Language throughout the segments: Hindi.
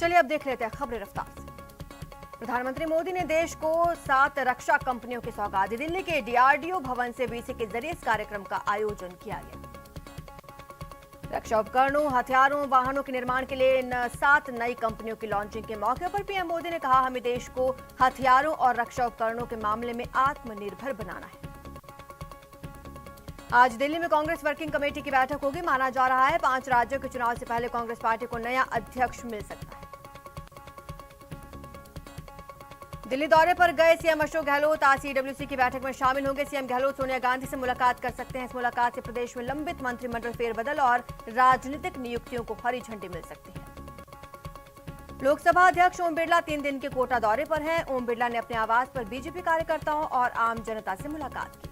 चलिए अब देख लेते हैं खबरें रफ्तार से। प्रधानमंत्री मोदी ने देश को 7 रक्षा कंपनियों की सौगात दी। दिल्ली के डीआरडीओ भवन से वीसी के जरिए इस कार्यक्रम का आयोजन किया गया। रक्षा उपकरणों, हथियारों, वाहनों के निर्माण के लिए इन 7 नई कंपनियों की लॉन्चिंग के मौके पर पीएम मोदी ने कहा, हमें देश को हथियारों और रक्षा उपकरणों के मामले में आत्मनिर्भर बनाना है। आज दिल्ली में कांग्रेस वर्किंग कमेटी की बैठक होगी। माना जा रहा है 5 राज्यों के चुनाव से पहले कांग्रेस पार्टी को नया अध्यक्ष मिल सकता है। दिल्ली दौरे पर गए सीएम अशोक गहलोत आज सीडब्ल्यूसी की बैठक में शामिल होंगे। सीएम गहलोत सोनिया गांधी से मुलाकात कर सकते हैं। इस मुलाकात से प्रदेश में लंबित मंत्रिमंडल फेरबदल और राजनीतिक नियुक्तियों को हरी झंडी मिल सकती है। लोकसभा अध्यक्ष ओम बिरला 3 दिन के कोटा दौरे पर हैं। ओम बिरला ने अपने आवास पर बीजेपी कार्यकर्ताओं और आम जनता से मुलाकात की।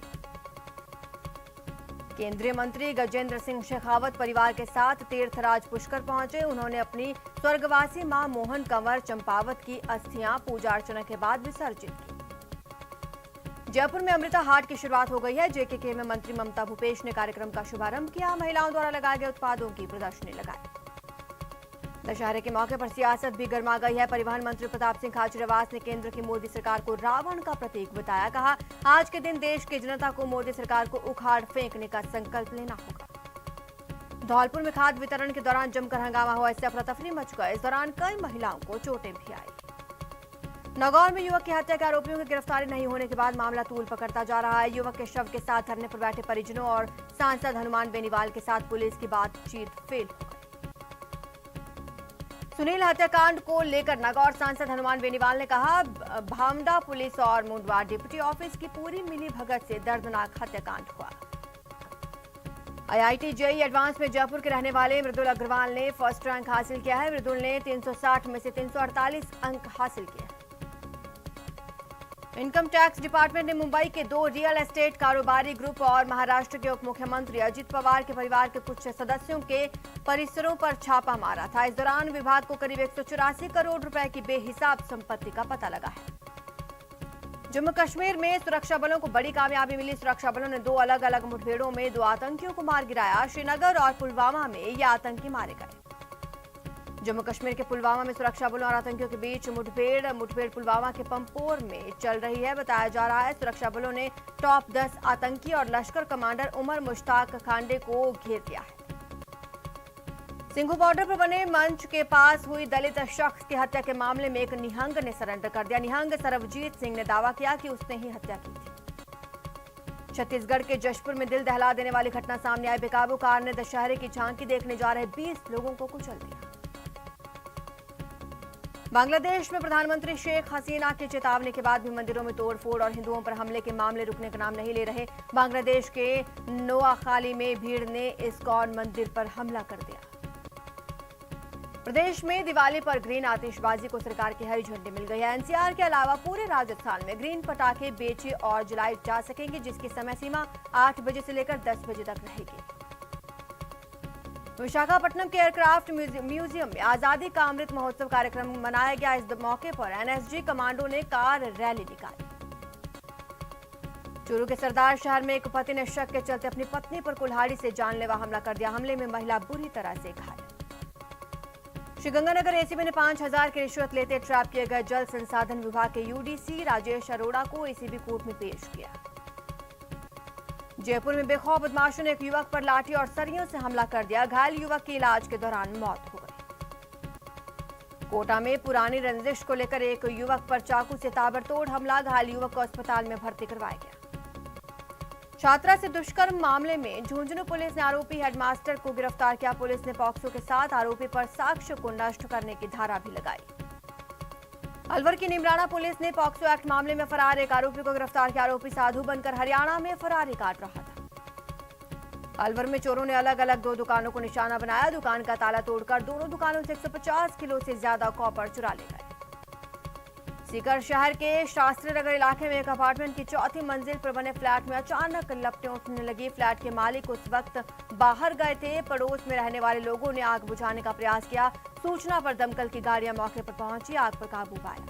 केंद्रीय मंत्री गजेंद्र सिंह शेखावत परिवार के साथ तीर्थराज पुष्कर पहुंचे। उन्होंने अपनी स्वर्गवासी मां मोहन कंवर चंपावत की अस्थियां पूजा अर्चना के बाद विसर्जित की। जयपुर में अमृता हाट की शुरुआत हो गई है। जेकेके में मंत्री ममता भूपेश ने कार्यक्रम का शुभारंभ किया। महिलाओं द्वारा लगाए गए उत्पादों की प्रदर्शनी लगाई। दशहरे के मौके पर सियासत भी गर्मा गई है। परिवहन मंत्री प्रताप सिंह खाचरियावास ने केंद्र की मोदी सरकार को रावण का प्रतीक बताया। कहा, आज के दिन देश की जनता को मोदी सरकार को उखाड़ फेंकने का संकल्प लेना होगा। धौलपुर में खाद्य वितरण के दौरान जमकर हंगामा हुआ। इससे अफरा-तफरी मच गई। इस दौरान कई महिलाओं को चोटें भी आई। नागौर में युवक की हत्या के आरोपियों की गिरफ्तारी नहीं होने के बाद मामला तूल पकड़ता जा रहा है। युवक के शव के साथ धरने पर बैठे परिजनों और सांसद हनुमान बेनीवाल के साथ पुलिस की बातचीत फेल हो गई। सुनील हत्याकांड को लेकर नागौर सांसद हनुमान बेनीवाल ने कहा, भामडा पुलिस और मुंडवा डिप्टी ऑफिस की पूरी मिलीभगत से दर्दनाक हत्याकांड हुआ। आईआईटी जेईई एडवांस में जयपुर के रहने वाले मृदुल अग्रवाल ने फर्स्ट रैंक हासिल किया है। मृदुल ने 360 में से 348 अंक हासिल किए। इनकम टैक्स डिपार्टमेंट ने मुंबई के 2 रियल एस्टेट कारोबारी ग्रुप और महाराष्ट्र के उप मुख्यमंत्री अजित पवार के परिवार के कुछ सदस्यों के परिसरों पर छापा मारा था। इस दौरान विभाग को करीब 184 करोड़ रुपए की बेहिसाब संपत्ति का पता लगा है। जम्मू कश्मीर में सुरक्षा बलों को बड़ी कामयाबी मिली। सुरक्षा बलों ने 2 अलग अलग मुठभेड़ों में 2 आतंकियों को मार गिराया। श्रीनगर और पुलवामा में ये आतंकी मारे गए। जम्मू कश्मीर के पुलवामा में सुरक्षा बलों और आतंकियों के बीच मुठभेड़ पुलवामा के पंपोर में चल रही है। बताया जा रहा है सुरक्षा बलों ने टॉप 10 आतंकी और लश्कर कमांडर उमर मुश्ताक खांडे को घेर लिया है। सिंघू बॉर्डर पर बने मंच के पास हुई दलित शख्स की हत्या के मामले में एक निहंग ने सरेंडर कर दिया। निहंग सरबजीत सिंह ने दावा किया कि उसने ही हत्या की थी। छत्तीसगढ़ के जशपुर में दिल दहला देने वाली घटना सामने आई। बेकाबू कार ने दशहरे की झांकी देखने जा रहे 20 लोगों को कुचल दिया। बांग्लादेश में प्रधानमंत्री शेख हसीना की चेतावनी के बाद भी मंदिरों में तोड़फोड़ और हिंदुओं पर हमले के मामले रुकने का नाम नहीं ले रहे। बांग्लादेश के नोआखाली में भीड़ ने इस्कॉन मंदिर पर हमला कर दिया। प्रदेश में दिवाली पर ग्रीन आतिशबाजी को सरकार की हरी झंडी मिल गई है। एनसीआर के अलावा पूरे राजस्थान में ग्रीन पटाखे बेचे और जलाए जा सकेंगे, जिसकी समय सीमा 8 बजे से लेकर 10 बजे तक रहेगी। विशाखापट्टनम के एयरक्राफ्ट म्यूजियम में आजादी का अमृत महोत्सव कार्यक्रम मनाया गया। इस मौके पर एनएसजी कमांडो ने कार रैली निकाली। चूरू के सरदार शहर में एक पति ने शक के चलते अपनी पत्नी पर कुल्हाड़ी से जानलेवा हमला कर दिया। हमले में महिला बुरी तरह से घायल। श्रीगंगानगर एसीबी ने 5000 की रिश्वत लेते ट्रैप किए गए जल संसाधन विभाग के यूडीसी राजेश अरोड़ा को एसीबी कोर्ट में पेश किया। जयपुर में बेखौफ बदमाशों ने एक युवक पर लाठी और सरियों से हमला कर दिया। घायल युवक की इलाज के दौरान मौत हो गई। कोटा में पुरानी रंजिश को लेकर एक युवक पर चाकू से ताबड़तोड़ हमला। घायल युवक को अस्पताल में भर्ती करवाया गया। छात्रा से दुष्कर्म मामले में झुंझुनू पुलिस ने आरोपी हेडमास्टर को गिरफ्तार किया। पुलिस ने पॉक्सो के साथ आरोपी पर साक्ष्य को नष्ट करने की धारा भी लगाई। अलवर की निमराना पुलिस ने पॉक्सो एक्ट मामले में फरार एक आरोपी को गिरफ्तार किया। आरोपी साधु बनकर हरियाणा में फरारी काट रहा था। अलवर में चोरों ने अलग अलग 2 दुकानों को निशाना बनाया। दुकान का ताला तोड़कर दोनों दुकानों से 150 किलो से ज्यादा कॉपर चुरा ले गए। सीकर शहर के शास्त्री नगर इलाके में एक अपार्टमेंट की 4थी मंजिल पर बने फ्लैट में अचानक लपटें उठने लगी। फ्लैट के मालिक उस वक्त बाहर गए थे। पड़ोस में रहने वाले लोगों ने आग बुझाने का प्रयास किया। सूचना पर दमकल की गाड़ियां मौके पर पहुंची, आग पर काबू पाया।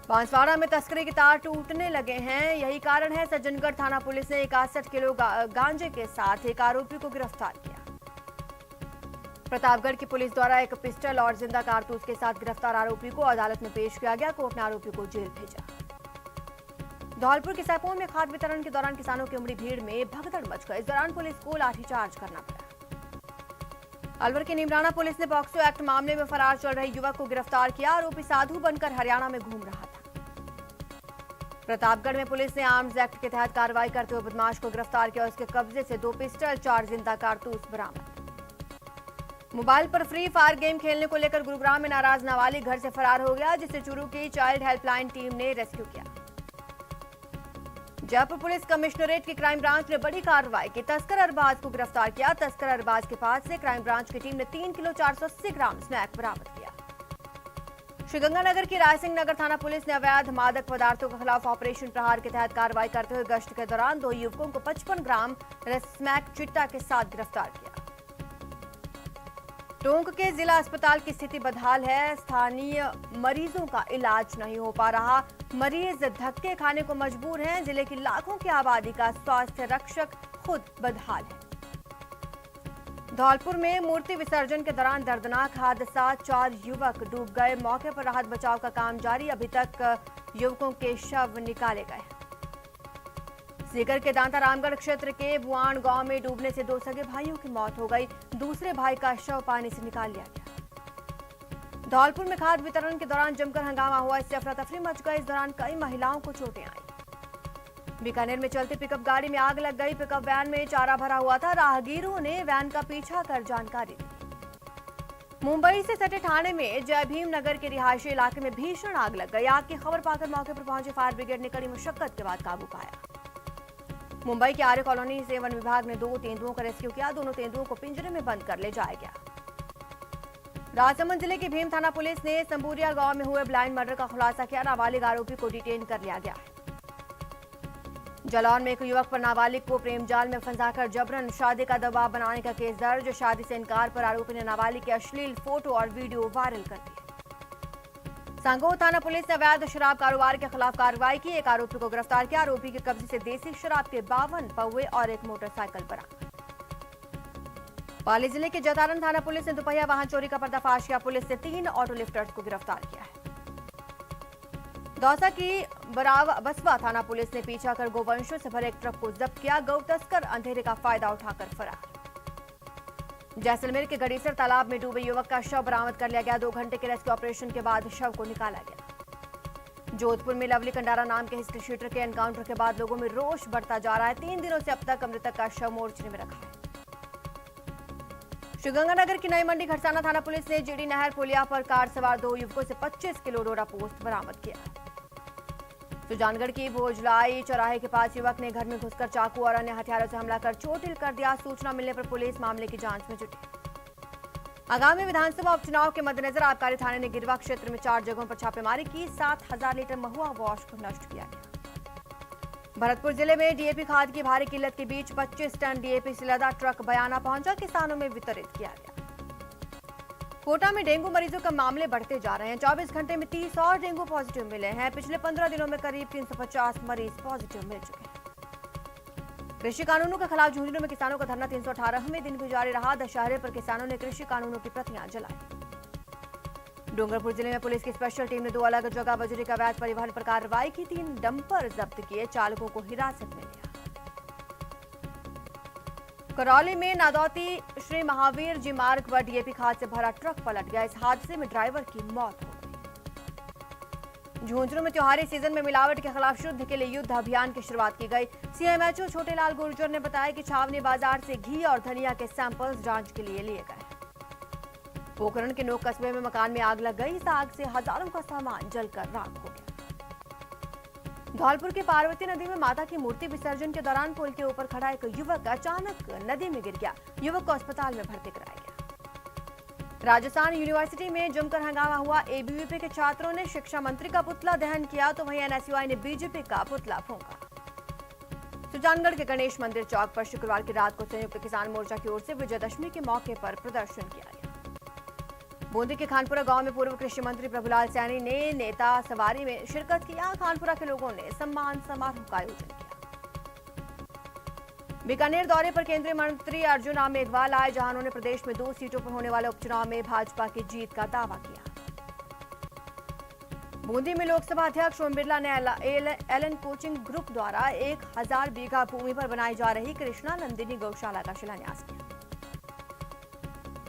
बांसवाड़ा में तस्करी के तार टूटने लगे हैं। यही कारण है सज्जनगढ़ थाना पुलिस ने 61 किलो गांजे के साथ एक आरोपी को गिरफ्तार किया। प्रतापगढ़ की पुलिस द्वारा एक पिस्टल और जिंदा कारतूस के साथ गिरफ्तार आरोपी को अदालत में पेश किया गया। कोर्ट ने आरोपी को जेल भेजा। धौलपुर के सैपों में खाद वितरण के दौरान किसानों की उमड़ी भीड़ में भगदड़ मच गई। इस दौरान पुलिस को लाठीचार्ज करना पड़ा। अलवर की नीमराना पुलिस ने पॉक्सो एक्ट मामले में फरार चल रहे युवक को गिरफ्तार किया। आरोपी साधु बनकर हरियाणा में घूम रहा था। प्रतापगढ़ में पुलिस ने आर्म्स एक्ट के तहत कार्रवाई करते हुए बदमाश को गिरफ्तार किया। उसके कब्जे से 2 पिस्टल 4 जिंदा कारतूस बरामद। मोबाइल पर फ्री फायर गेम खेलने को लेकर गुरुग्राम में नाराज नाबालिग घर से फरार हो गया, जिसे चूरू की चाइल्ड हेल्पलाइन टीम ने रेस्क्यू किया। जयपुर पुलिस कमिश्नरेट की क्राइम ब्रांच ने बड़ी कार्रवाई की। तस्कर अरबाज को गिरफ्तार किया। तस्कर अरबाज के पास से क्राइम ब्रांच की टीम ने 3 किलो 480 ग्राम स्नैक बरामद किया। श्रीगंगानगर की रायसिंह नगर थाना पुलिस ने अवैध मादक पदार्थों के खिलाफ ऑपरेशन प्रहार के तहत कार्रवाई करते हुए गश्त के दौरान 2 युवकों को 55 ग्राम स्मैक चिट्टा के साथ गिरफ्तार किया। टोंक के जिला अस्पताल की स्थिति बदहाल है। स्थानीय मरीजों का इलाज नहीं हो पा रहा। मरीज धक्के खाने को मजबूर हैं। जिले की लाखों की आबादी का स्वास्थ्य रक्षक खुद बदहाल है। धौलपुर में मूर्ति विसर्जन के दौरान दर्दनाक हादसा, 4 युवक डूब गए। मौके पर राहत बचाव का काम जारी। अभी तक युवकों के शव निकाले गए। सीकर के दांता रामगढ़ क्षेत्र के बुआन गांव में डूबने से 2 सगे भाइयों की मौत हो गई। दूसरे भाई का शव पानी से निकाल लिया गया। धौलपुर में खाद वितरण के दौरान जमकर हंगामा हुआ। इससे अफरा तफरी मच गई। इस दौरान कई महिलाओं को चोटें आई। बीकानेर में चलती पिकअप गाड़ी में आग लग गई। पिकअप वैन में चारा भरा हुआ था। राहगीरों ने वैन का पीछा कर जानकारी दी। मुंबई से सटे ठाणे में जय भीम नगर के रिहायशी इलाके में भीषण आग लग गई। आग की खबर पाकर मौके पर पहुंचे फायर ब्रिगेड ने कड़ी मुशक्कत के बाद काबू पाया। मुंबई के आर्य कॉलोनी से वन विभाग ने 2 तेंदुओं का रेस्क्यू किया। दोनों तेंदुओं को पिंजरे में बंद कर ले जाया गया। राजसमंद जिले की भीम थाना पुलिस ने संबूरिया गांव में हुए ब्लाइंड मर्डर का खुलासा किया। नाबालिग आरोपी को डिटेन कर लिया गया है। जालौन में एक युवक पर नाबालिग को प्रेम जाल में फंसाकर जबरन शादी का दबाव बनाने का केस दर्ज। शादी से इनकार पर आरोपी ने नाबालिग के अश्लील फोटो और वीडियो वायरल कर दिए। सांगोह थाना पुलिस ने अवैध शराब कारोबार के खिलाफ कार्रवाई की। एक आरोपी को गिरफ्तार किया। आरोपी के कब्जे से देसी शराब के 52 पौवे और एक मोटरसाइकिल बरामद। पाली जिले के जतारण थाना पुलिस ने दुपहिया वाहन चोरी का पर्दाफाश किया। पुलिस ने 3 ऑटो लिफ्टर्स को गिरफ्तार किया है। दौसा की बसवा थाना पुलिस ने पीछा कर गोवंशों से भरे एक ट्रक को जब्त किया। गौ तस्कर अंधेरे का फायदा उठाकर फरार। जैसलमेर के गड़ीसर तालाब में डूबे युवक का शव बरामद कर लिया गया। 2 घंटे के रेस्क्यू ऑपरेशन के बाद शव को निकाला गया। जोधपुर में लवली कंडारा नाम के हिस्ट्री शीटर के एनकाउंटर के बाद लोगों में रोष बढ़ता जा रहा है। 3 दिनों से अब तक मृतक का शव मोर्चने में रखा है। श्रीगंगानगर की नई मंडी खरसाना थाना पुलिस ने जीडी नहर पुलिया पर कार सवार 2 युवकों से 25 किलो डोरा पोस्ट बरामद किया। सुजानगढ़ की भोजलाई चौराहे के पास युवक ने घर में घुसकर चाकू और अन्य हथियारों से हमला कर चोटिल कर दिया। सूचना मिलने पर पुलिस मामले की जांच में जुटी। आगामी विधानसभा उपचुनाव के मद्देनजर आबकारी थाने ने गिरवा क्षेत्र में 4 जगहों पर छापेमारी की। 7000 लीटर महुआ वॉश को नष्ट किया गया। भरतपुर जिले में डीएपी खाद की भारी किल्लत के बीच 25 टन डीएपी से लदा ट्रक बयाना पहुंचा। किसानों में वितरित किया गया। कोटा में डेंगू मरीजों के मामले बढ़ते जा रहे हैं। 24 घंटे में 30 और डेंगू पॉजिटिव मिले हैं। पिछले 15 दिनों में करीब 350 मरीज पॉजिटिव मिल चुके हैं। कृषि कानूनों के खिलाफ झुंझुनू में किसानों का धरना 318वें दिन भी जारी रहा। दशहरे पर किसानों ने कृषि कानूनों की प्रतियां जलाई। डूंगरपुर जिले में पुलिस की स्पेशल टीम ने 2 अलग जगह बजरी का अवैध परिवहन पर कार्रवाई की। 3 डंपर जब्त किए। चालकों को हिरासत में लिया। करौली में नादौती श्री महावीर जी मार्ग पर डीएपी खाद से भरा ट्रक पलट गया। इस हादसे में ड्राइवर की मौत हो गई। झुंझुनू में त्योहारी सीजन में मिलावट के खिलाफ शुद्ध के लिए युद्ध अभियान की शुरुआत की गई। सीएमएचओ छोटेलाल गुर्जर ने बताया कि छावनी बाजार से घी और धनिया के सैंपल्स जांच के लिए लिए गए। पोखरण के नोक कस्बे में मकान में आग लग गई। इस आग से हजारों का सामान जलकर राख हो गया। धौलपुर के पार्वती नदी में माता की मूर्ति विसर्जन के दौरान पुल के ऊपर खड़ा एक युवक अचानक नदी में गिर गया। युवक को अस्पताल में भर्ती कराया गया। राजस्थान यूनिवर्सिटी में जमकर हंगामा हुआ। एबीवीपी के छात्रों ने शिक्षा मंत्री का पुतला दहन किया तो वहीं एनएसयूआई ने बीजेपी का पुतला फूंका। सुजानगढ़ के गणेश मंदिर चौक पर शुक्रवार की रात को संयुक्त किसान मोर्चा की ओर से विजयदशमी के मौके पर प्रदर्शन किया गया। बूंदी के खानपुरा गांव में पूर्व कृषि मंत्री प्रभुलाल सैनी ने नेता सवारी में शिरकत की। यहां खानपुरा के लोगों ने सम्मान समारोह का आयोजन किया। बीकानेर दौरे पर केंद्रीय मंत्री अर्जुन राम मेघवाल आए, जहां उन्होंने प्रदेश में 2 सीटों पर होने वाले उपचुनाव में भाजपा की जीत का दावा किया। बूंदी में लोकसभा अध्यक्ष ओम बिरला ने एलन कोचिंग ग्रुप द्वारा 1000 बीघा भूमि पर बनाई जा रही कृष्णा नंदिनी गौशाला का शिलान्यास किया।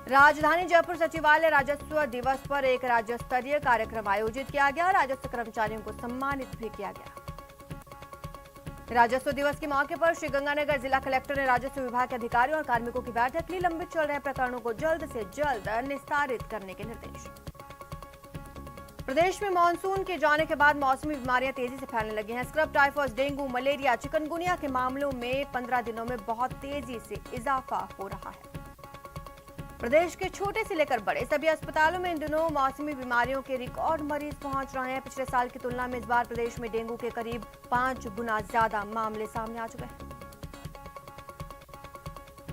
राजधानी जयपुर सचिवालय राजस्व दिवस पर एक राज्य स्तरीय कार्यक्रम आयोजित किया गया। राजस्व कर्मचारियों को सम्मानित भी किया गया। राजस्व दिवस के मौके पर श्रीगंगानगर जिला कलेक्टर ने राजस्व विभाग के अधिकारियों और कार्मिकों की बैठक ली। लंबित चल रहे प्रकरणों को जल्द से जल्द निस्तारित करने के निर्देश। प्रदेश में मानसून के जाने के बाद मौसमी बीमारियां तेजी से फैलने लगी हैं। Scrub, typhoid, dengue, malaria, chikungunya के मामलों में 15 दिनों में बहुत तेजी से इजाफा हो रहा है। प्रदेश के छोटे से लेकर बड़े सभी अस्पतालों में इन दिनों मौसमी बीमारियों के रिकॉर्ड मरीज पहुंच रहे हैं। पिछले साल की तुलना में इस बार प्रदेश में डेंगू के करीब 5 गुना ज्यादा मामले सामने आ चुके हैं।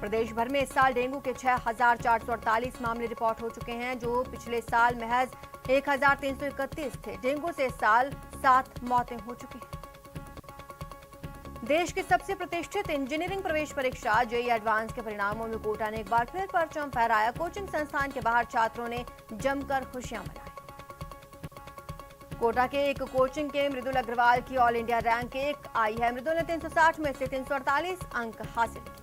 प्रदेश भर में इस साल डेंगू के 6,448 मामले रिपोर्ट हो चुके हैं, जो पिछले साल महज 1,331 थे। डेंगू से इस साल 7 मौतें हो चुकी हैं। देश की सबसे प्रतिष्ठित इंजीनियरिंग प्रवेश परीक्षा जेईई एडवांस के परिणामों में कोटा ने एक बार फिर परचम फहराया। कोचिंग संस्थान के बाहर छात्रों ने जमकर खुशियां मनाई। कोटा के एक कोचिंग के मृदुल अग्रवाल की ऑल इंडिया रैंक 1 आई है। मृदुल ने 360 में से 348 अंक हासिल किए।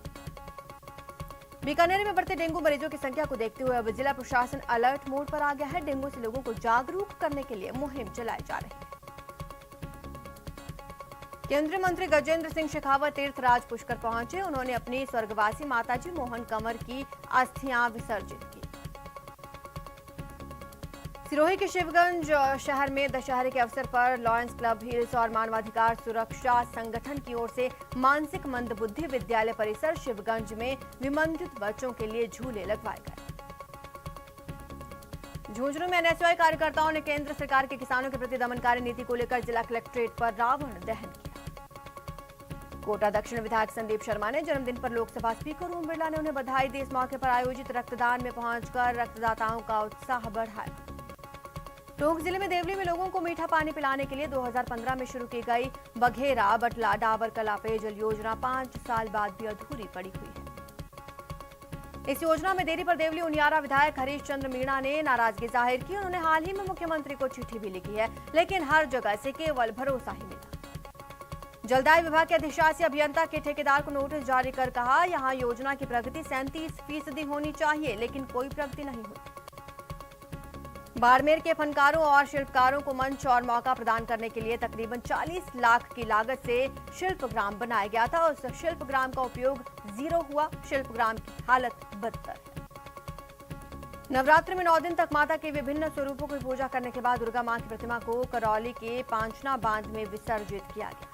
बीकानेर में बढ़ते डेंगू मरीजों की संख्या को देखते हुए अब जिला प्रशासन अलर्ट मोड पर आ गया है। डेंगू से लोगों को जागरूक करने के लिए मुहिम चलाई जा रही है। केंद्रीय मंत्री गजेंद्र सिंह शेखावत तीर्थराज पुष्कर पहुंचे। उन्होंने अपनी स्वर्गवासी माताजी मोहन कंवर की अस्थियां विसर्जित की। सिरोही के शिवगंज शहर में दशहरे के अवसर पर लॉयंस क्लब हिल्स और मानवाधिकार सुरक्षा संगठन की ओर से मानसिक मंदबुद्धि विद्यालय परिसर शिवगंज में विमंधित बच्चों के लिए झूले लगवाए गए। झुंझुनू में एनएसयूआई कार्यकर्ताओं ने केंद्र सरकार के किसानों के प्रति दमनकारी नीति को लेकर जिला कलेक्ट्रेट पर रावण दहन किया। कोटा दक्षिण विधायक संदीप शर्मा ने जन्मदिन पर लोकसभा स्पीकर ओम बिरला ने उन्हें बधाई दी। इस मौके पर आयोजित रक्तदान में पहुंचकर रक्तदाताओं का उत्साह बढ़ाया। टोंक जिले में देवली में लोगों को मीठा पानी पिलाने के लिए 2015 में शुरू की गई बघेरा, बटला, डाबर कला पेयजल योजना 5 साल बाद भी अधूरी पड़ी हुई है। इस योजना में देरी पर देवली उनियारा विधायक हरीश चंद्र मीणा ने नाराजगी जाहिर की। उन्होंने हाल ही में मुख्यमंत्री को चिट्ठी भी लिखी है, लेकिन हर जगह से केवल भरोसा ही मिला। जलदाय विभाग के अधिशासी अभियंता के ठेकेदार को नोटिस जारी कर कहा, यहां योजना की प्रगति 37% होनी चाहिए, लेकिन कोई प्रगति नहीं हुई। बाड़मेर के फनकारों और शिल्पकारों को मंच और मौका प्रदान करने के लिए तकरीबन 40 लाख की लागत से शिल्पग्राम बनाया गया था। उस शिल्पग्राम का उपयोग 0 हुआ। शिल्पग्राम की हालत बदतर है। नवरात्र में 9 दिन तक माता के विभिन्न स्वरूपों की पूजा करने के बाद दुर्गा मां की प्रतिमा को करौली के पांचना बांध में विसर्जित किया गया।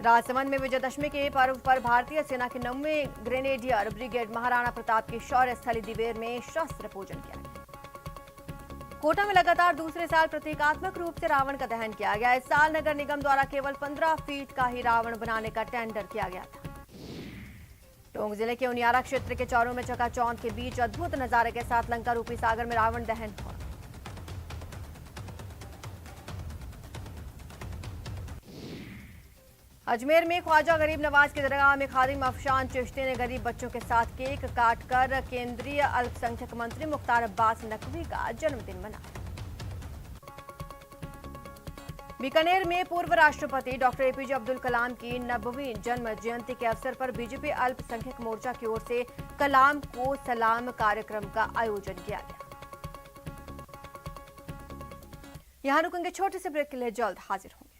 राजसमंद में विजयदशमी के पर्व पर भारतीय सेना के 9वें ग्रेनेडियर ब्रिगेड महाराणा प्रताप की शौर्य स्थली दिवेर में शस्त्र पूजन किया गया। कोटा में लगातार दूसरे साल प्रतीकात्मक रूप से रावण का दहन किया गया। इस साल नगर निगम द्वारा केवल 15 फीट का ही रावण बनाने का टेंडर किया गया था। टोंक जिले के उनियारा क्षेत्र के चौरों में चकाचौंध के बीच अद्भुत नजारे के साथ लंका रूपी सागर में रावण दहन हुआ। अजमेर में ख्वाजा गरीब नवाज की दरगाह में खादिम अफशान चिश्ती ने गरीब बच्चों के साथ केक काटकर केंद्रीय अल्पसंख्यक मंत्री मुख्तार अब्बास नकवी का जन्मदिन मनाया। बीकानेर में पूर्व राष्ट्रपति डॉक्टर एपीजे अब्दुल कलाम की 90वीं जन्म जयंती के अवसर पर बीजेपी अल्पसंख्यक मोर्चा की ओर से कलाम को सलाम कार्यक्रम का आयोजन किया गया। यहां रुकेंगे छोटे से ब्रेक के लिए, जल्द हाजिर होंगे।